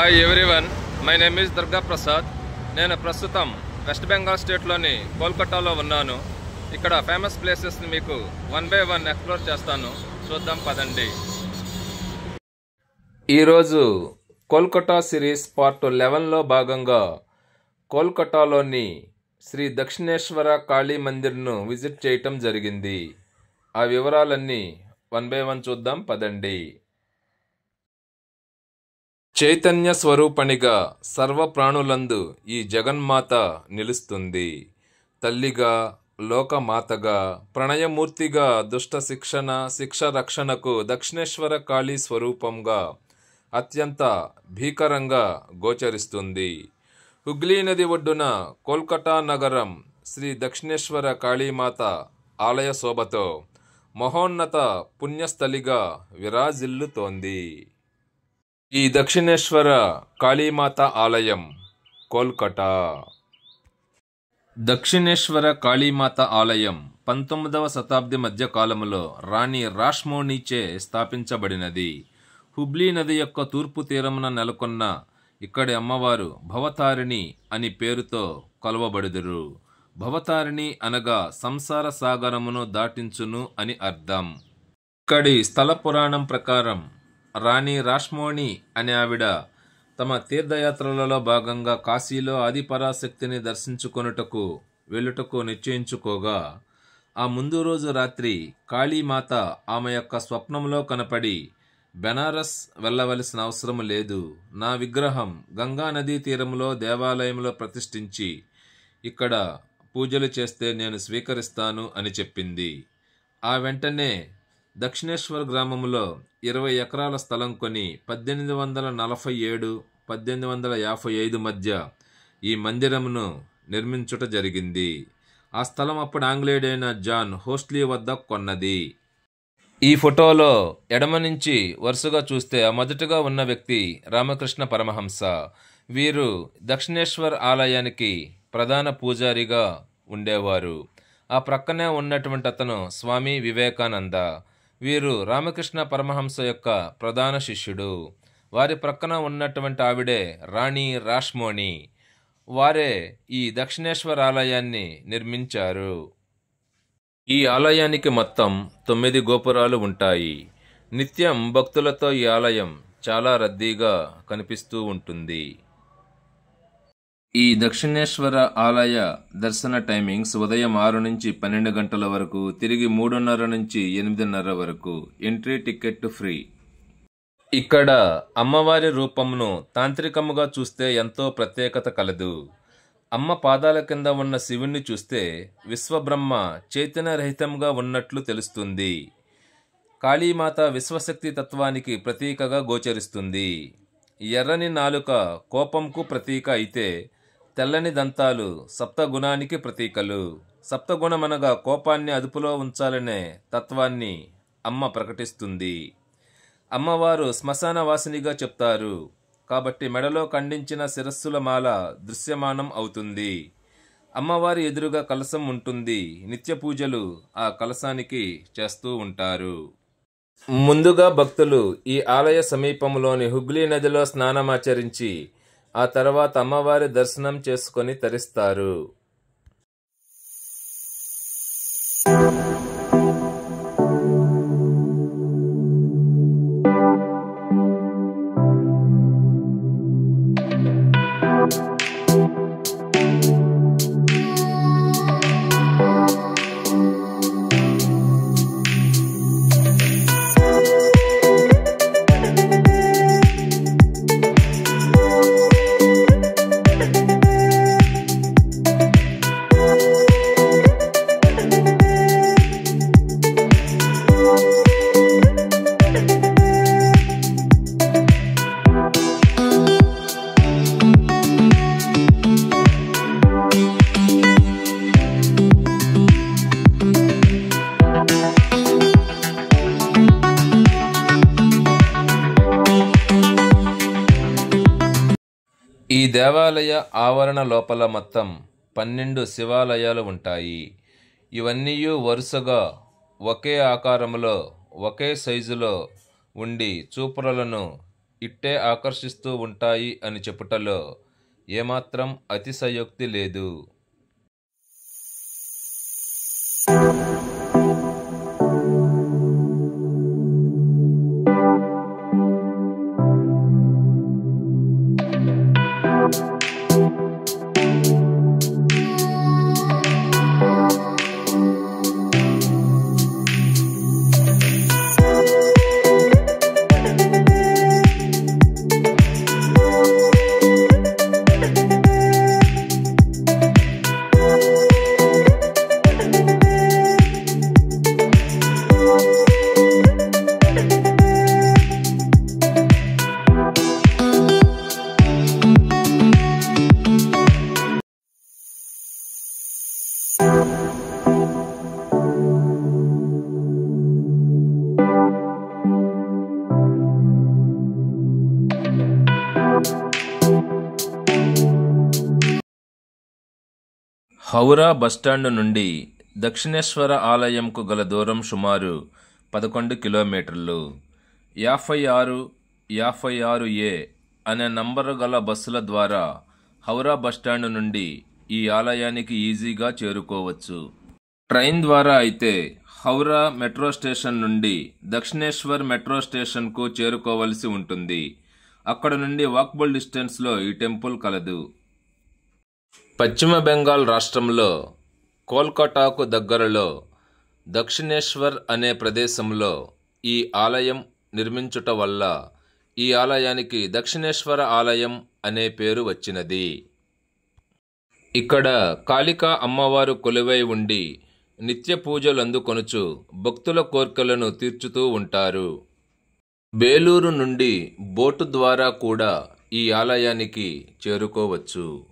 Hi everyone, my name is Durga Prasad. నేను ప్రస్తుతం west Bengal స్టేట్లోని కోల్కతాలో ఉన్నాను. ఇక్కడ ఫేమస్ ప్లేసెస్ని మీకు 1 by 1 ఎక్స్ప్లోర్ చేస్తాను. చూద్దాం పదండి. ఈరోజు కోల్కతా సిరీస్ పార్ట్ 11లో భాగంగా కోల్కతాలోని శ్రీ దక్షిణేశ్వర కాళీ మందిర్ను విజిట్ చేయటం జరిగింది. ఆ వివరాలన్నీ 1 by 1 చూద్దాం పదండి. చైతన్య స్వరూపణిగా సర్వ ప్రాణులందు ఈ జగన్మాత నిలుస్తుంది. తల్లిగా, లోకమాతగా, ప్రణయమూర్తిగా, దుష్ట శిక్ష రక్షణకు దక్షిణేశ్వర కాళీ స్వరూపంగా అత్యంత భీకరంగా గోచరిస్తుంది. హుగ్లీ నది ఒడ్డున కోల్కతా నగరం శ్రీ దక్షిణేశ్వర కాళీమాత ఆలయ శోభతో మహోన్నత పుణ్యస్థలిగా విరాజిల్లుతోంది. ఈ దక్షిణేశ్వర కాళీమాత ఆలయం కోల్కతా. దక్షిణేశ్వర కాళీమాత ఆలయం 19వ శతాబ్ది మధ్య కాలంలో రాణి రాష్మోణిచే స్థాపించబడినది. హుబ్లీ నది యొక్క తూర్పు తీరమున నెలకొన్న ఇక్కడి అమ్మవారు భవతారిణి అని పేరుతో కొలవబడుదురు. భవతారిణి అనగా సంసార సాగరమును దాటించును అని అర్థం. ఇక్కడి స్థల పురాణం ప్రకారం రాణి రాష్మోణి అనే ఆవిడ తమ తీర్థయాత్రలలో భాగంగా కాశీలో ఆదిపరాశక్తిని దర్శించుకొనుటకు వెళ్ళుటకు నిశ్చయించుకోగా ఆ ముందు రోజు రాత్రి కాళీమాత ఆమె యొక్క స్వప్నంలో కనపడి, బెనారస్ వెళ్ళవలసిన అవసరం లేదు, నా విగ్రహం గంగా నదీ తీరంలో దేవాలయంలో ప్రతిష్ఠించి ఇక్కడ పూజలు చేస్తే నేను స్వీకరిస్తాను అని చెప్పింది. ఆ వెంటనే దక్షిణేశ్వర్ గ్రామంలో 20 ఎకరాల స్థలం కొని 1847-1855 మధ్య ఈ మందిరమును నిర్మించుట జరిగింది. ఆ స్థలం అప్పుడు ఆంగ్లేయుడైన జాన్ హోస్లీ వద్ద కొన్నది. ఈ ఫోటోలో ఎడమ నుంచి వరుసగా చూస్తే మొదటగా ఉన్న వ్యక్తి రామకృష్ణ పరమహంస. వీరు దక్షిణేశ్వర్ ఆలయానికి ప్రధాన పూజారిగా ఉండేవారు. ఆ ప్రక్కనే ఉన్నటువంటి అతను స్వామి వివేకానంద. వీరు రామకృష్ణ పరమహంస యొక్క ప్రధాన శిష్యుడు. వారి ప్రక్కన ఉన్నటువంటి ఆవిడే రాణి రాష్మోణి. వారే ఈ దక్షిణేశ్వర ఆలయాన్ని నిర్మించారు. ఈ ఆలయానికి మొత్తం 9 గోపురాలు ఉంటాయి. నిత్యం భక్తులతో ఈ ఆలయం చాలా రద్దీగా కనిపిస్తూ ఉంటుంది. ఈ దక్షిణేశ్వర ఆలయ దర్శన టైమింగ్స్ ఉదయం 6 నుంచి 12 గంటల వరకు, తిరిగి 3:30 నుంచి 8:30 వరకు. Entry ticket free. ఇక్కడ అమ్మవారి రూపమును తాంత్రికముగా చూస్తే ఎంతో ప్రత్యేకత కలదు. అమ్మ పాదాల కింద ఉన్న శివుణ్ణి చూస్తే విశ్వబ్రహ్మ చైతన్యరహితంగా ఉన్నట్లు తెలుస్తుంది. కాళీమాత విశ్వశక్తి తత్వానికి ప్రతీకగా గోచరిస్తుంది. ఎర్రని నాలుక కోపంకు ప్రతీక అయితే తెల్లని దంతాలు సప్తగుణానికి ప్రతీకలు. సప్తగుణమనగా కోపాన్ని అదుపులో ఉంచాలనే తత్వాన్ని అమ్మ ప్రకటిస్తుంది. అమ్మవారు శ్మశాన వాసినిగా చెప్తారు కాబట్టి మెడలో ఖండించిన శిరస్సుల మాల దృశ్యమానం అవుతుంది. అమ్మవారి ఎదురుగా కలశం ఉంటుంది. నిత్య పూజలు ఆ కలశానికి చేస్తూ ఉంటారు. ముందుగా భక్తులు ఈ ఆలయ సమీపంలోని హుగ్లీ నదిలో స్నానమాచరించి ఆ తర్వాత అమ్మవారి దర్శనం చేసుకొని తరిస్తారు. ఈ దేవాలయ ఆవరణ లోపల మొత్తం 12 శివాలయాలు ఉంటాయి. ఇవన్నీ వరుసగా ఒకే ఆకారంలో ఒకే సైజులో ఉండి చూపురలను ఇట్టే ఆకర్షిస్తూ ఉంటాయి అని చెప్పుటలో ఏమాత్రం అతిశయోక్తి లేదు. హౌరా బస్టాండు నుండి దక్షిణేశ్వర ఆలయంకు గల దూరం సుమారు 11 కిలోమీటర్లు. 5656A అనే నంబరు గల బస్సుల ద్వారా హౌరా బస్టాండు నుండి ఈ ఆలయానికి ఈజీగా చేరుకోవచ్చు. ట్రైన్ ద్వారా అయితే హౌరా మెట్రో స్టేషన్ నుండి దక్షిణేశ్వర్ మెట్రో స్టేషన్కు చేరుకోవలసి ఉంటుంది. అక్కడ నుండి వాకబుల్ డిస్టెన్స్లో ఈ టెంపుల్ కలదు. పశ్చిమ బెంగాల్ రాష్ట్రంలో కోల్కతాకు దగ్గరలో దక్షిణేశ్వర్ అనే ప్రదేశంలో ఈ ఆలయం నిర్మించుట వల్ల ఈ ఆలయానికి దక్షిణేశ్వర ఆలయం అనే పేరు వచ్చినది. ఇక్కడ కాళికా అమ్మవారు కొలువై ఉండి నిత్య పూజలు అందుకొనుచు భక్తుల కోర్కెలను తీర్చుతూ ఉంటారు. బేలూరు నుండి బోటు ద్వారా కూడా ఈ ఆలయానికి చేరుకోవచ్చు.